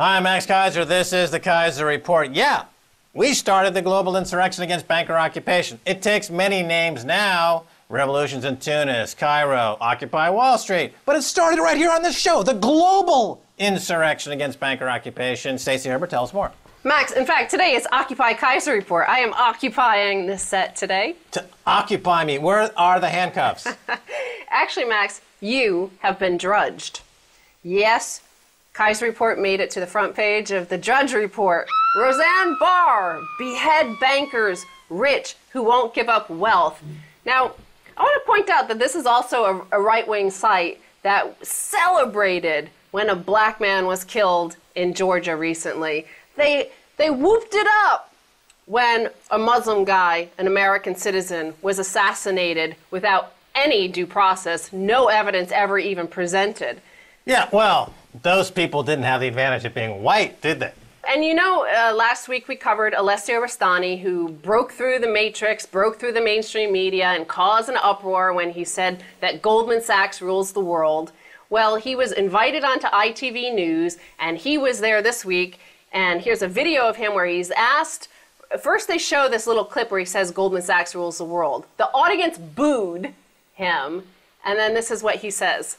Hi, I'm Max Keiser. This is the Keiser Report. Yeah, we started the global insurrection against banker occupation. It takes many names now. Revolutions in Tunis, Cairo, Occupy Wall Street. But it started right here on this show, the global insurrection against banker occupation. Stacy Herbert, tell us more. Max, in fact, today is Occupy Keiser Report. I am occupying this set today. To occupy me, where are the handcuffs? Actually, Max, you have been drudged. Yes, Keiser Report made it to the front page of the Drudge Report. Roseanne Barr, behead bankers, rich who won't give up wealth. Now, I want to point out that this is also a right-wing site that celebrated when a black man was killed in Georgia recently. They whooped it up when a Muslim guy, an American citizen, was assassinated without any due process, no evidence ever even presented. Yeah, well, those people didn't have the advantage of being white, did they? And you know, last week we covered Alessio Rastani, who broke through the matrix, broke through the mainstream media, and caused an uproar when he said that Goldman Sachs rules the world. Well, he was invited onto ITV News, and he was there this week, and here's a video of him where he's asked. First they show this little clip where he says Goldman Sachs rules the world. The audience booed him, and then this is what he says.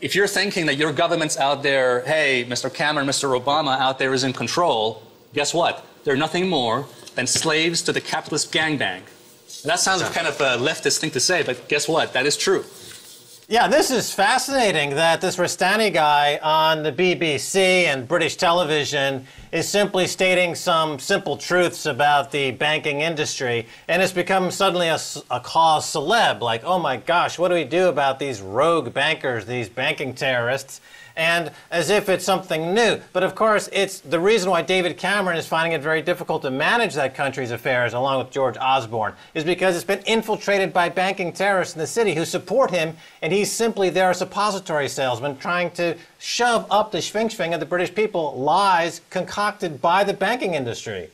If you're thinking that your government's out there, hey, Mr. Cameron, Mr. Obama out there is in control, guess what? They're nothing more than slaves to the capitalist gangbang. That sounds kind of a leftist thing to say, but guess what? That is true. Yeah, this is fascinating that this Rastani guy on the BBC and British television is simply stating some simple truths about the banking industry, and it's become suddenly a cause celeb, like, oh my gosh, what do we do about these rogue bankers, these banking terrorists? And as if it's something new. But of course, it's the reason why David Cameron is finding it very difficult to manage that country's affairs, along with George Osborne, is because it's been infiltrated by banking terrorists in the city who support him, and he's simply there, a suppository salesman trying to shove up the schwing of the British people lies concocted by the banking industry.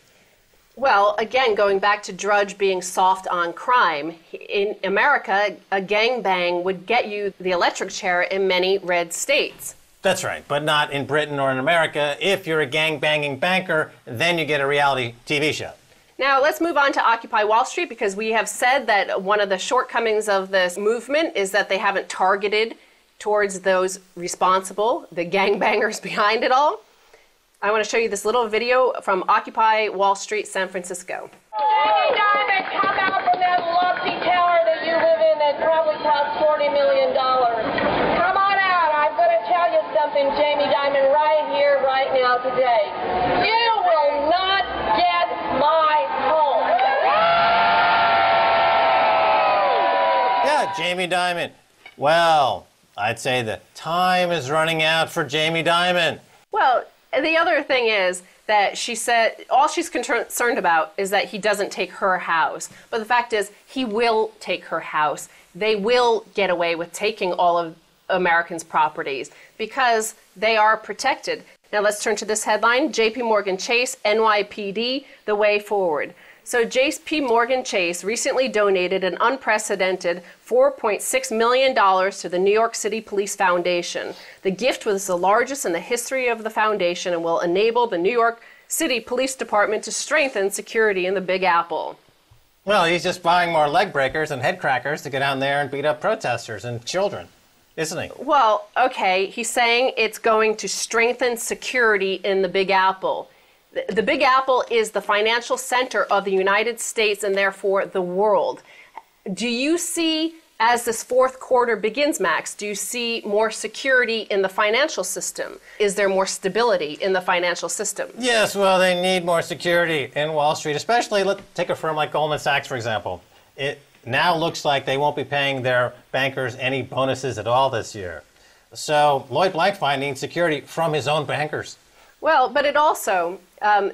Well, again, going back to Drudge being soft on crime, in America, a gangbang would get you the electric chair in many red states. That's right, but not in Britain or in America. If you're a gang-banging banker, then you get a reality TV show. Now, let's move on to Occupy Wall Street, because we have said that one of the shortcomings of this movement is that they haven't targeted towards those responsible, the gangbangers behind it all. I want to show you this little video from Occupy Wall Street, San Francisco. Jamie Dimon, come out from that lofty tower that you live in that probably costs $40 million. Come on out. I'm going to tell you something, Jamie Dimon, right here, right now, today. You will not get my home. Yeah, Jamie Dimon. Well, I'd say the time is running out for Jamie Dimon. Well, the other thing is that she said all she's concerned about is that he doesn't take her house. But the fact is, he will take her house. They will get away with taking all of Americans' properties because they are protected. Now let's turn to this headline. JP Morgan Chase, NYPD, the way forward. So JP Morgan Chase recently donated an unprecedented $4.6 million to the New York City Police Foundation. The gift was the largest in the history of the foundation and will enable the New York City Police Department to strengthen security in the Big Apple. Well, he's just buying more leg breakers and head crackers to get down there and beat up protesters and children, isn't he? Well, okay, he's saying it's going to strengthen security in the Big Apple. The Big Apple is the financial center of the United States and therefore the world. Do you see, as this fourth quarter begins, Max, do you see more security in the financial system? Is there more stability in the financial system? Yes, well, they need more security in Wall Street, especially, let's take a firm like Goldman Sachs, for example. It now looks like they won't be paying their bankers any bonuses at all this year. So Lloyd Blankfein needs security from his own bankers. Well, but it also,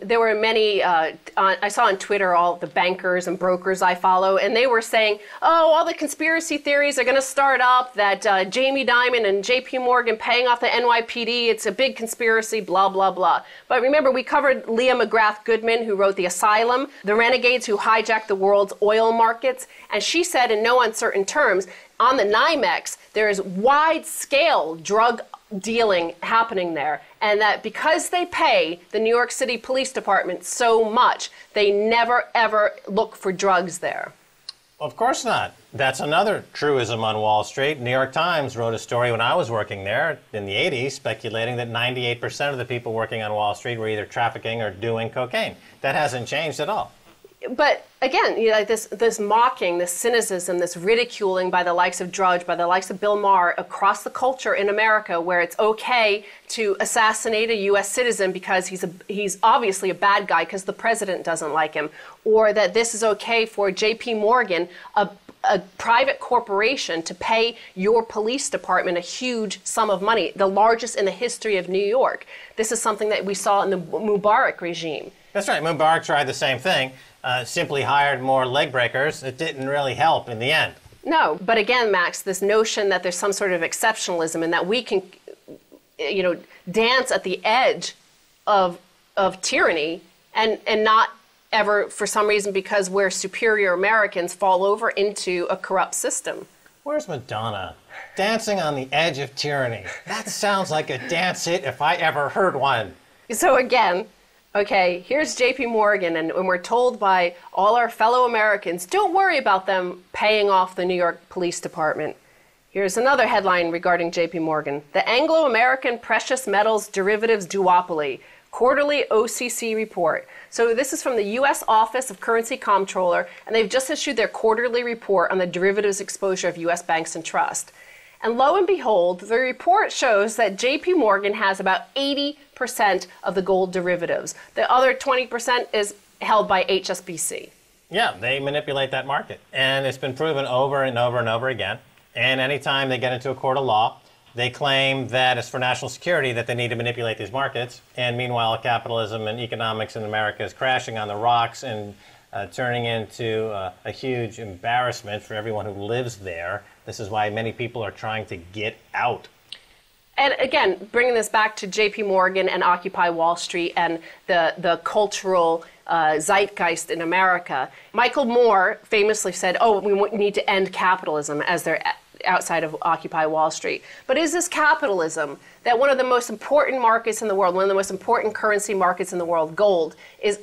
there were many, I saw on Twitter all the bankers and brokers I follow, and they were saying, oh, all the conspiracy theories are going to start up, that Jamie Dimon and JP Morgan paying off the NYPD, it's a big conspiracy, blah, blah, blah. But remember, we covered Leah McGrath Goodman, who wrote The Asylum, the renegades who hijacked the world's oil markets, and she said in no uncertain terms, on the NYMEX, there is wide-scale drug dealing happening there. and that because they pay the New York City Police Department so much, they never, ever look for drugs there. Of course not. That's another truism on Wall Street. New York Times wrote a story when I was working there in the 80s speculating that 98% of the people working on Wall Street were either trafficking or doing cocaine. That hasn't changed at all. But again, you know, this mocking, this cynicism, this ridiculing by the likes of Drudge, by the likes of Bill Maher across the culture in America, where it's okay to assassinate a U.S. citizen because he's obviously a bad guy because the president doesn't like him, or that this is okay for J.P. Morgan, a private corporation, to pay your police department a huge sum of money, the largest in the history of New York. This is something that we saw in the Mubarak regime. That's right. Mubarak tried the same thing. Simply hired more leg breakers. It didn't really help in the end. No, but again, Max, this notion that there's some sort of exceptionalism and that we can, you know, dance at the edge of tyranny and not ever, for some reason, because we're superior Americans, fall over into a corrupt system. Where's Madonna? Dancing on the edge of tyranny. That sounds like a dance hit if I ever heard one. So again, okay, here's J.P. Morgan, and we're told by all our fellow Americans, don't worry about them paying off the New York Police Department. Here's another headline regarding J.P. Morgan. The Anglo-American Precious Metals Derivatives Duopoly, Quarterly OCC Report. So this is from the U.S. Office of Currency Comptroller, and they've just issued their quarterly report on the derivatives exposure of U.S. banks and trusts. And lo and behold, the report shows that J.P. Morgan has about 80% of the gold derivatives. The other 20% is held by HSBC. Yeah, they manipulate that market. And it's been proven over and over and over again. And anytime they get into a court of law, they claim that it's for national security that they need to manipulate these markets. And meanwhile, capitalism and economics in America is crashing on the rocks and turning into a huge embarrassment for everyone who lives there. This is why many people are trying to get out. And again, bringing this back to J.P. Morgan and Occupy Wall Street and the cultural zeitgeist in America, Michael Moore famously said, oh, we need to end capitalism as they're outside of Occupy Wall Street. But is this capitalism that one of the most important markets in the world, one of the most important currency markets in the world, gold, is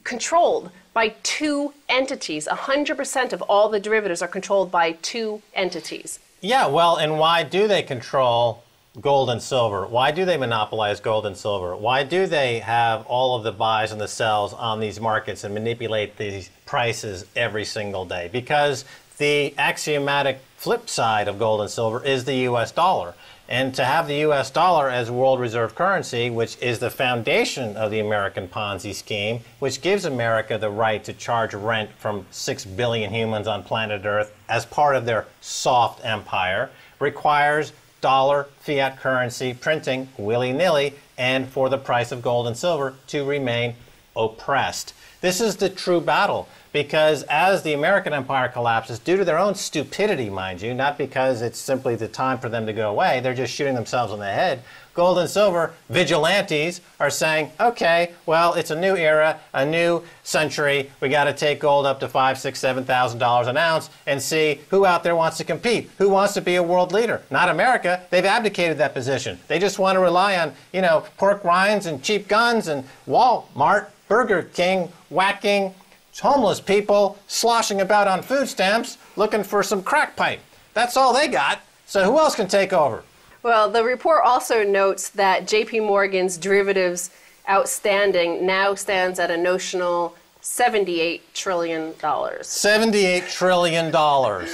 controlled by two entities? 100% of all the derivatives are controlled by two entities. Yeah, well, and why do they control gold and silver? Why do they monopolize gold and silver? Why do they have all of the buys and the sells on these markets and manipulate these prices every single day? Because the axiomatic flip side of gold and silver is the U.S. dollar. And to have the U.S. dollar as world reserve currency, which is the foundation of the American Ponzi scheme, which gives America the right to charge rent from 6 billion humans on planet Earth as part of their soft empire, requires dollar fiat currency printing willy-nilly and for the price of gold and silver to remain oppressed. This is the true battle, because as the American empire collapses, due to their own stupidity, mind you, not because it's simply the time for them to go away, they're just shooting themselves in the head, gold and silver vigilantes are saying, okay, well, it's a new era, a new century, we got to take gold up to $5,000, $6,000, $7,000 an ounce and see who out there wants to compete, who wants to be a world leader. Not America. They've abdicated that position. They just want to rely on, you know, pork rinds and cheap guns and Walmart, Burger King, whacking homeless people sloshing about on food stamps looking for some crack pipe. That's all they got. So who else can take over? Well, the report also notes that J.P. Morgan's derivatives outstanding now stands at a notional $78 trillion. $78 trillion.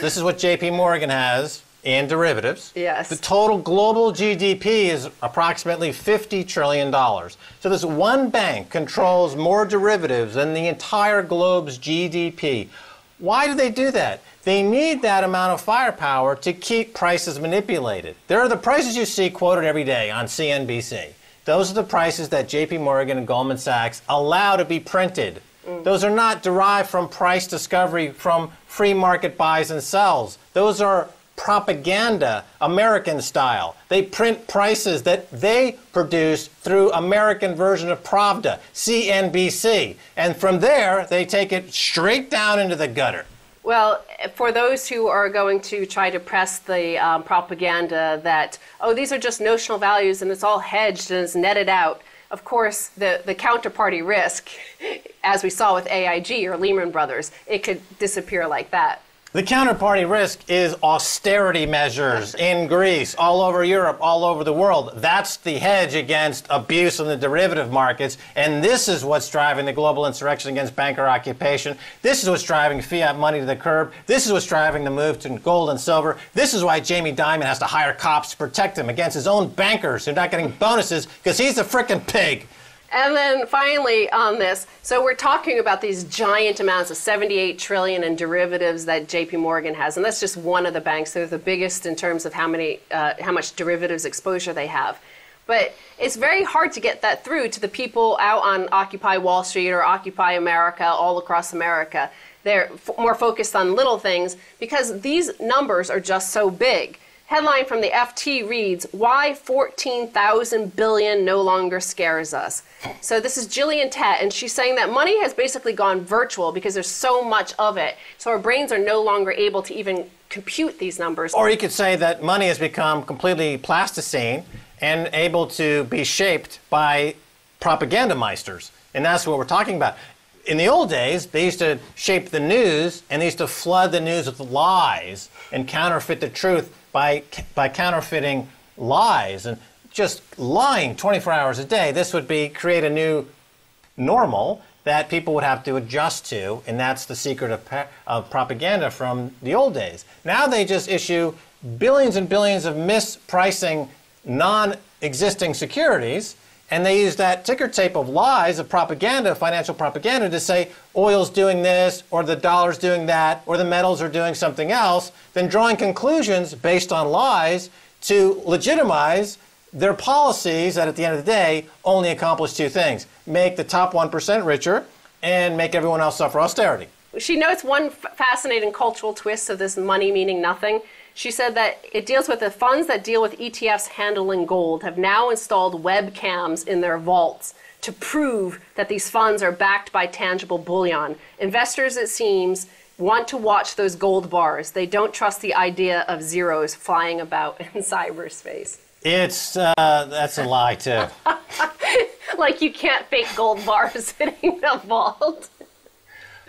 This is what J.P. Morgan has in derivatives. Yes. The total global GDP is approximately $50 trillion. So this one bank controls more derivatives than the entire globe's GDP. Why do they do that? They need that amount of firepower to keep prices manipulated. There are the prices you see quoted every day on CNBC. Those are the prices that J.P. Morgan and Goldman Sachs allow to be printed. Those are not derived from price discovery from free market buys and sells. Those are propaganda, American style. They print prices that they produce through American version of Pravda, CNBC. And from there, they take it straight down into the gutter. Well, for those who are going to try to press the propaganda that, oh, these are just notional values and it's all hedged and it's netted out, of course, the counterparty risk, as we saw with AIG or Lehman Brothers, it could disappear like that. The counterparty risk is austerity measures in Greece, all over Europe, all over the world. That's the hedge against abuse in the derivative markets. And this is what's driving the global insurrection against banker occupation. This is what's driving fiat money to the curb. This is what's driving the move to gold and silver. This is why Jamie Dimon has to hire cops to protect him against his own bankers who are not getting bonuses because he's a frickin' pig. And then finally on this, so we're talking about these giant amounts of 78 trillion in derivatives that JP Morgan has, and that's just one of the banks. They're the biggest in terms of how much derivatives exposure they have. But it's very hard to get that through to the people out on Occupy Wall Street or Occupy America, all across America. They're more focused on little things because these numbers are just so big. Headline from the FT reads, "Why 14,000 billion no longer scares us." So this is Gillian Tett, and she's saying that money has basically gone virtual because there's so much of it. So our brains are no longer able to even compute these numbers. Or you could say that money has become completely plasticine and able to be shaped by propaganda meisters. And that's what we're talking about. In the old days, they used to shape the news, and they used to flood the news with lies and counterfeit the truth by counterfeiting lies and just lying 24 hours a day. This would create a new normal that people would have to adjust to, and that's the secret of propaganda from the old days. Now they just issue billions and billions of mispricing non-existing securities, and they use that ticker tape of lies, of propaganda, financial propaganda, to say oil's doing this, or the dollar's doing that, or the metals are doing something else, then drawing conclusions based on lies to legitimize their policies that at the end of the day only accomplish two things: make the top 1% richer and make everyone else suffer austerity. She notes one fascinating cultural twist of this money meaning nothing. She said that it deals with the funds that deal with ETFs handling gold have now installed webcams in their vaults to prove that these funds are backed by tangible bullion. Investors, it seems, want to watch those gold bars. They don't trust the idea of zeros flying about in cyberspace. That's a lie, too. Like you can't fake gold bars sitting in a vault.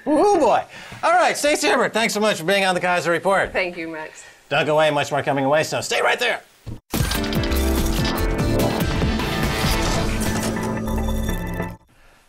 Woo boy. All right, Stacy Herbert, thanks so much for being on the Keiser Report. Thank you, Max. Don't go away, much more coming away, so stay right there.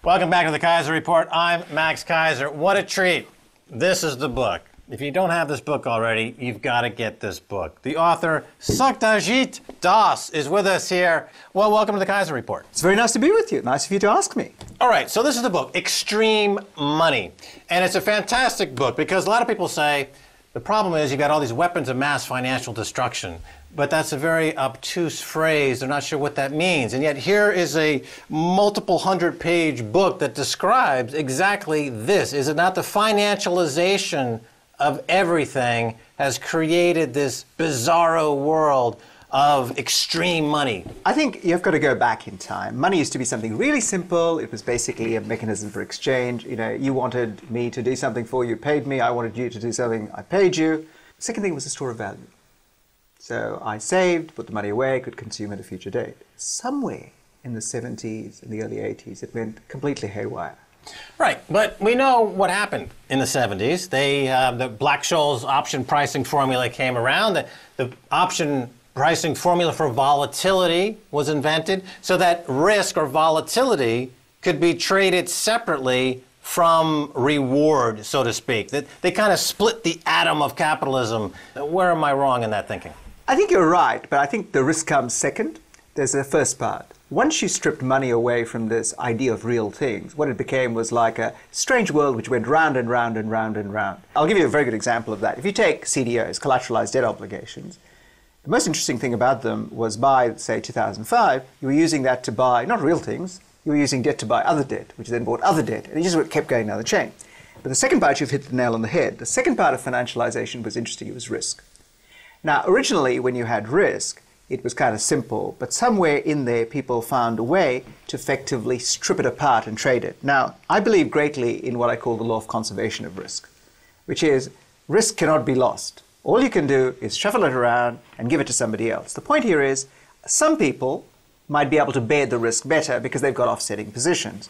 Welcome back to the Keiser Report. I'm Max Keiser. What a treat. This is the book. If you don't have this book already, you've got to get this book. The author, Satyajit Das, is with us here. Well, welcome to the Keiser Report. It's very nice to be with you. Nice of you to ask me. All right, so this is the book, Extreme Money. And it's a fantastic book because a lot of people say, the problem is you've got all these weapons of mass financial destruction. But that's a very obtuse phrase. They're not sure what that means. And yet here is a multiple hundred-page book that describes exactly this. Is it not the financialization of everything has created this bizarro world of extreme money? I think you've got to go back in time. Money used to be something really simple. It was basically a mechanism for exchange. You know, you wanted me to do something for you, paid me. I wanted you to do something, I paid you. The second thing was a store of value. So I saved, put the money away, could consume at a future date. Somewhere in the 70s and the early 80s, it went completely haywire. Right, but we know what happened in the 70s. The Black-Scholes option pricing formula came around. The option pricing formula for volatility was invented so that risk or volatility could be traded separately from reward, so to speak. That they kind of split the atom of capitalism. Where am I wrong in that thinking? I think you're right, but I think the risk comes second. There's the first part. Once you stripped money away from this idea of real things, what it became was like a strange world which went round and round and round and round. I'll give you a very good example of that. If you take CDOs, collateralized debt obligations, the most interesting thing about them was by, say, 2005, you were using that to buy, not real things, you were using debt to buy other debt, which then bought other debt, and it just kept going down the chain. But the second part, you've hit the nail on the head. The second part of financialization was interesting, it was risk. Now, originally, when you had risk, it was kind of simple, but somewhere in there, people found a way to effectively strip it apart and trade it. Now, I believe greatly in what I call the law of conservation of risk, which is risk cannot be lost. All you can do is shuffle it around and give it to somebody else. The point here is some people might be able to bear the risk better because they've got offsetting positions.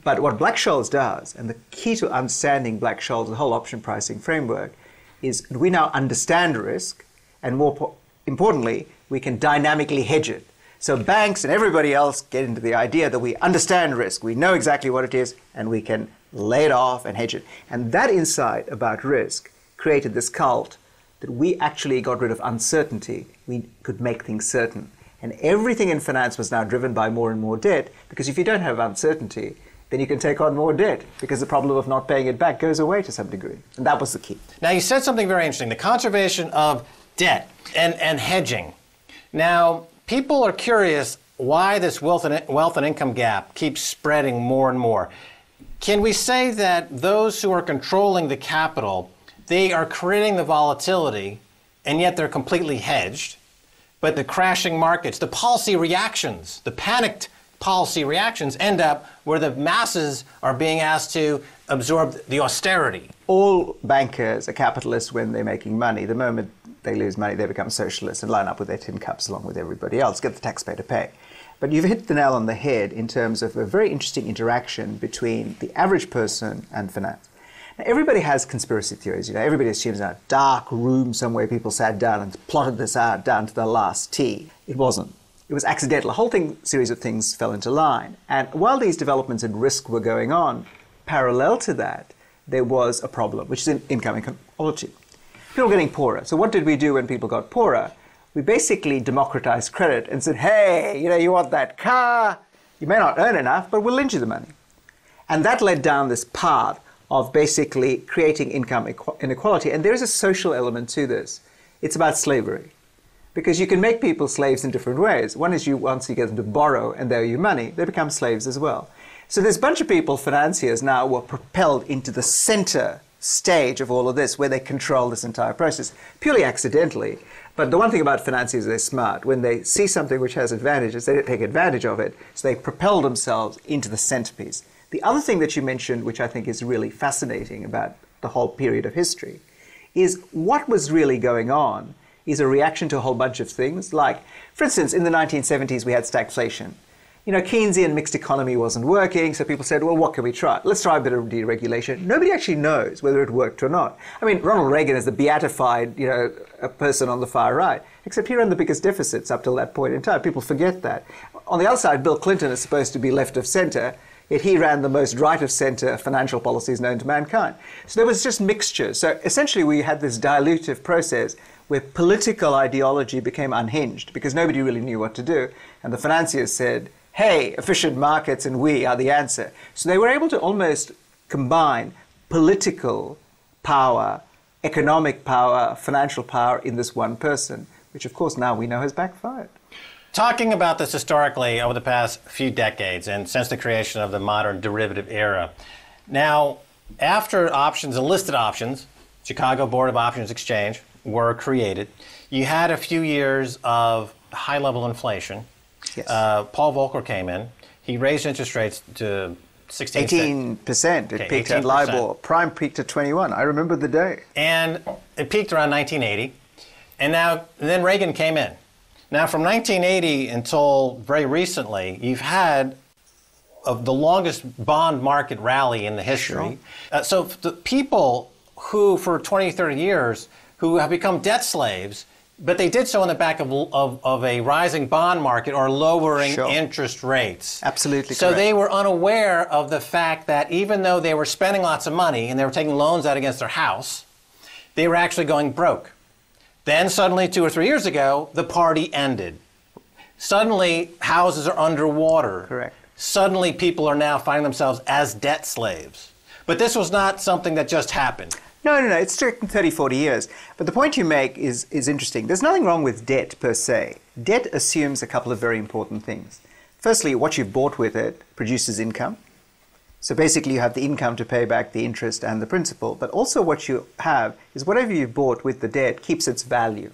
But what Black-Scholes does, and the key to understanding Black-Scholes, the whole option pricing framework, is we now understand risk, and more importantly, we can dynamically hedge it. So banks and everybody else get into the idea that we understand risk, we know exactly what it is, and we can lay it off and hedge it. And that insight about risk created this cult that we actually got rid of uncertainty. We could make things certain. And everything in finance was now driven by more and more debt, because if you don't have uncertainty, then you can take on more debt, because the problem of not paying it back goes away to some degree. And that was the key. Now, you said something very interesting, the conservation of debt and hedging. Now, people are curious why this wealth and income gap keeps spreading more and more. Can we say that those who are controlling the capital, they are creating the volatility, and yet they're completely hedged? But the crashing markets, the policy reactions, the panicked policy reactions end up where the masses are being asked to absorb the austerity. All bankers are capitalists when they're making money. The moment they lose money, they become socialists and line up with their tin cups along with everybody else, get the taxpayer to pay. But you've hit the nail on the head in terms of a very interesting interaction between the average person and finance. Now, everybody has conspiracy theories. Everybody assumes in a dark room somewhere people sat down and plotted this out down to the last T. It wasn't. It was accidental. A whole series of things fell into line. And while these developments in risk were going on, parallel to that, there was a problem, which is in income inequality. People were getting poorer. So what did we do when people got poorer? We basically democratized credit and said, hey, you want that car? You may not earn enough, but we'll lend you the money. And that led down this path of basically creating income inequality. And there is a social element to this. It's about slavery. Because you can make people slaves in different ways. One is once you get them to borrow and they owe you money, they become slaves as well. So this bunch of people, financiers now, were propelled into the center stage of all of this, where they control this entire process, purely accidentally. But the one thing about financiers is they're smart. When they see something which has advantages, they take advantage of it, so they propel themselves into the centerpiece. The other thing that you mentioned, which I think is really fascinating about the whole period of history, is what was really going on is a reaction to a whole bunch of things. Like, for instance, in the 1970s, we had stagflation. Keynesian mixed economy wasn't working, so people said, well, what can we try? Let's try a bit of deregulation. Nobody actually knows whether it worked or not. I mean, Ronald Reagan is the beatified, a person on the far right, except he ran the biggest deficits up till that point in time. People forget that. On the other side, Bill Clinton is supposed to be left of center, yet he ran the most right-of-center financial policies known to mankind. So there was just mixture. So essentially, we had this dilutive process where political ideology became unhinged because nobody really knew what to do. And the financiers said, hey, efficient markets and we are the answer. So they were able to almost combine political power, economic power, financial power in this one person, which of course now we know has backfired. Talking about this historically over the past few decades and since the creation of the modern derivative era. Now, after options and listed options, Chicago Board of Options Exchange, were created, you had a few years of high-level inflation. Yes. Paul Volcker came in. He raised interest rates to 18%. It peaked at LIBOR. Prime peaked at 21. I remember the day. And it peaked around 1980. And then Reagan came in. Now, from 1980 until very recently, you've had the longest bond market rally in the history. Sure. So the people who, for 20, 30 years, who have become debt slaves, but they did so on the back of a rising bond market or lowering interest rates. Absolutely so correct. They were unaware of the fact that even though they were spending lots of money and they were taking loans out against their house, they were actually going broke. Then suddenly, 2 or 3 years ago, the party ended. Suddenly, houses are underwater. Correct. Suddenly, people are now finding themselves as debt slaves. But this was not something that just happened. No. It's taken 30, 40 years. But the point you make is interesting. There's nothing wrong with debt per se. Debt assumes a couple of very important things. Firstly, what you've bought with it produces income. So basically, you have the income to pay back the interest and the principal. But also what you have is whatever you bought with the debt keeps its value.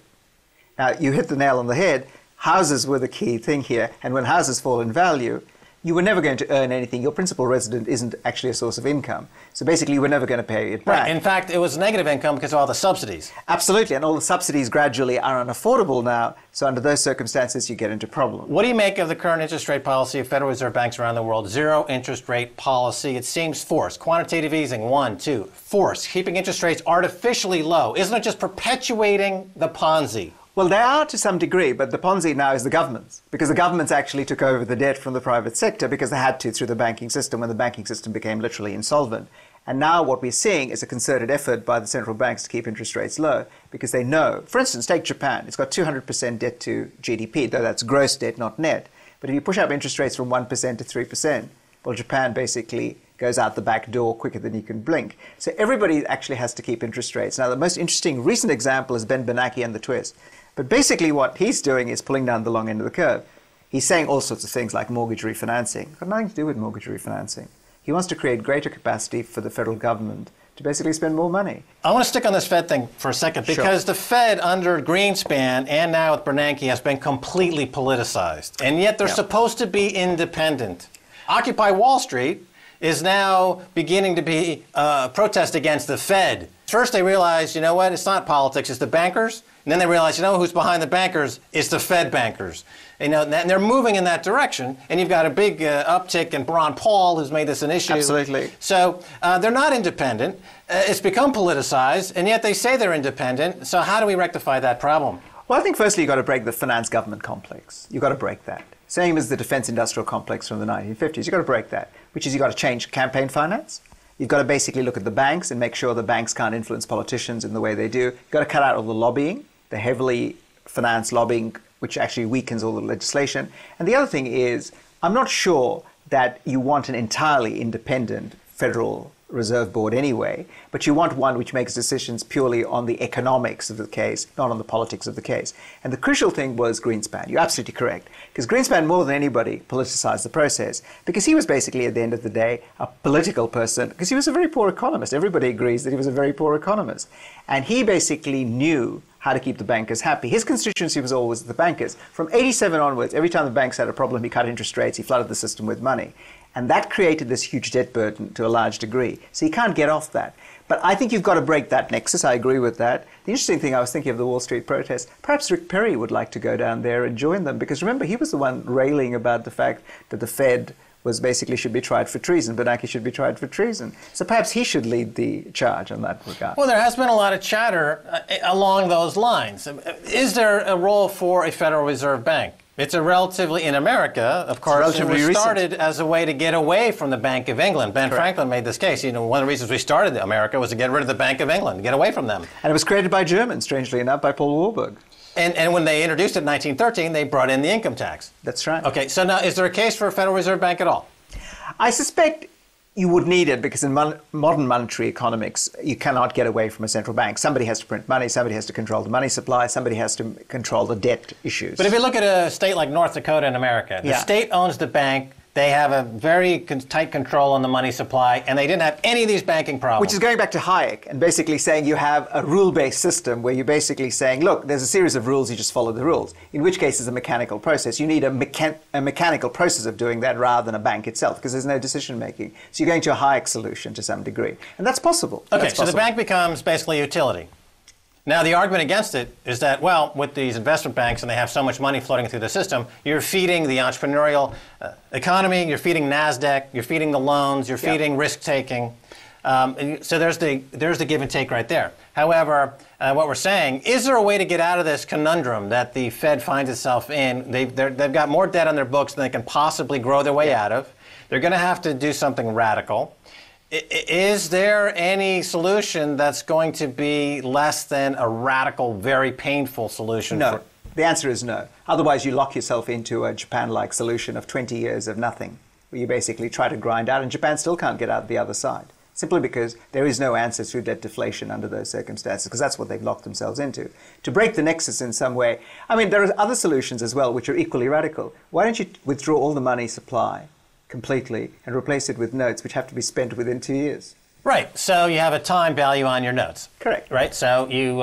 Now, you hit the nail on the head. Houses were the key thing here. And when houses fall in value, you were never going to earn anything. Your principal resident isn't actually a source of income. So basically, you were never going to pay it back. Right. In fact, it was negative income because of all the subsidies. Absolutely. And all the subsidies gradually are unaffordable now. So under those circumstances, you get into problems. What do you make of the current interest rate policy of Federal Reserve banks around the world? Zero interest rate policy. It seems forced. Quantitative easing, 1, 2. Forced. Keeping interest rates artificially low. Isn't it just perpetuating the Ponzi? Well, they are to some degree, but the Ponzi now is the government's, because the governments actually took over the debt from the private sector because they had to through the banking system when the banking system became literally insolvent. And now what we're seeing is a concerted effort by the central banks to keep interest rates low because they know, for instance, take Japan. It's got 200% debt to GDP, though that's gross debt, not net. But if you push up interest rates from 1% to 3%, well, Japan basically goes out the back door quicker than you can blink. So everybody actually has to keep interest rates. Now, the most interesting recent example is Ben Bernanke and the twist. But basically what he's doing is pulling down the long end of the curve. He's saying all sorts of things like mortgage refinancing. It's got nothing to do with mortgage refinancing. He wants to create greater capacity for the federal government to basically spend more money. I want to stick on this Fed thing for a second because the Fed under Greenspan and now with Bernanke has been completely politicized. And yet they're supposed to be independent. Occupy Wall Street is now beginning to be protest against the Fed. First they realized, you know what, it's not politics, it's the bankers. And then they realized, you know who's behind the bankers? It's the Fed bankers. You know, and they're moving in that direction. And you've got a big uptick in Ron Paul, who's made this an issue. Absolutely. So they're not independent. It's become politicized, and yet they say they're independent. So how do we rectify that problem? Well, I think firstly you've got to break the finance-government complex. You've got to break that. Same as the defense-industrial complex from the 1950s. You've got to break that, which is you've got to change campaign finance. You've got to basically look at the banks and make sure the banks can't influence politicians in the way they do. You've got to cut out all the lobbying, the heavily financed lobbying, which actually weakens all the legislation. And the other thing is, I'm not sure that you want an entirely independent Federal Reserve Board anyway, but you want one which makes decisions purely on the economics of the case, not on the politics of the case. And the crucial thing was Greenspan. You're absolutely correct. Because Greenspan, more than anybody, politicized the process. Because he was basically, at the end of the day, a political person, because he was a very poor economist. Everybody agrees that he was a very poor economist. And he basically knew how to keep the bankers happy. His constituency was always the bankers. From 87 onwards, every time the banks had a problem, he cut interest rates, he flooded the system with money. And that created this huge debt burden to a large degree. So you can't get off that. But I think you've got to break that nexus. I agree with that. The interesting thing, I was thinking of the Wall Street protest, perhaps Rick Perry would like to go down there and join them. Because remember, he was the one railing about the fact that the Fed was basically should be tried for treason. Bernanke should be tried for treason. So perhaps he should lead the charge in that regard. Well, there has been a lot of chatter along those lines. Is there a role for a Federal Reserve Bank? It's a relatively, in America, of course, it was started as a way to get away from the Bank of England. Ben Franklin made this case. You know, one of the reasons we started America was to get rid of the Bank of England, to get away from them. And it was created by Germans, strangely enough, by Paul Warburg. And when they introduced it in 1913, they brought in the income tax. That's right. Okay, so now is there a case for a Federal Reserve Bank at all? I suspect you would need it because in modern monetary economics, you cannot get away from a central bank. Somebody has to print money, somebody has to control the money supply, somebody has to control the debt issues. But if you look at a state like North Dakota in America, the state owns the bank. They have a very tight control on the money supply, and they didn't have any of these banking problems. Which is going back to Hayek and basically saying you have a rule-based system where you're basically saying, look, there's a series of rules, you just follow the rules. In which case it's a mechanical process. You need a mechanical process of doing that rather than a bank itself because there's no decision-making. So you're going to a Hayek solution to some degree. And that's possible. Okay, so the bank becomes basically a utility. Now, the argument against it is that, well, with these investment banks and they have so much money floating through the system, you're feeding the entrepreneurial economy, you're feeding NASDAQ, you're feeding the loans, you're feeding risk-taking. So there's the give and take right there. However, what we're saying, is there a way to get out of this conundrum that the Fed finds itself in? They've got more debt on their books than they can possibly grow their way out of. They're going to have to do something radical. Is there any solution that's going to be less than a radical, very painful solution? No. The answer is no. Otherwise, you lock yourself into a Japan-like solution of 20 years of nothing, where you basically try to grind out, and Japan still can't get out the other side, simply because there is no answer through debt deflation under those circumstances, because that's what they've locked themselves into. To break the nexus in some way, I mean, there are other solutions as well, which are equally radical. Why don't you withdraw all the money supply completely and replace it with notes which have to be spent within 2 years? Right. So you have a time value on your notes. Correct. Right. So you,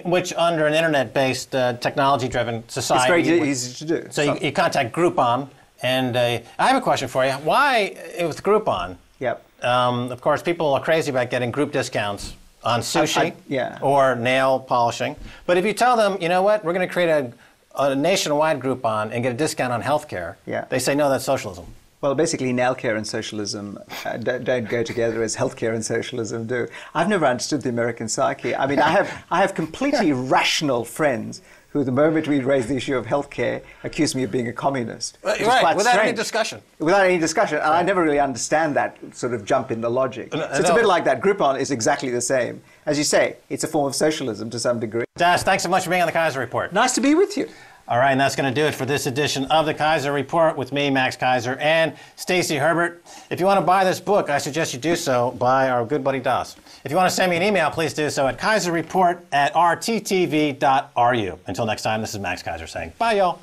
which under an internet-based, technology-driven society, it's very easy to do. So you contact Groupon, And I have a question for you. Why, with Groupon, Yep. of course, people are crazy about getting group discounts on sushi yeah. or nail polishing. But if you tell them, you know what, we're going to create a nationwide Groupon and get a discount on healthcare, they say, no, that's socialism. Well, basically, nail care and socialism don't go together as healthcare and socialism do. I've never understood the American psyche. I mean, I have completely rational friends who, the moment we raise the issue of healthcare, accuse me of being a communist. Right, without any discussion. Without any discussion. And I never really understand that sort of jump in the logic. So it's a bit like that. Groupon is exactly the same. As you say, it's a form of socialism to some degree. Das, thanks so much for being on the Keiser Report. Nice to be with you. All right, and that's going to do it for this edition of the Keiser Report with me, Max Keiser, and Stacy Herbert. If you want to buy this book, I suggest you do so by our good buddy Das. If you want to send me an email, please do so at keiserreport@rttv.ru. Until next time, this is Max Keiser saying bye, y'all.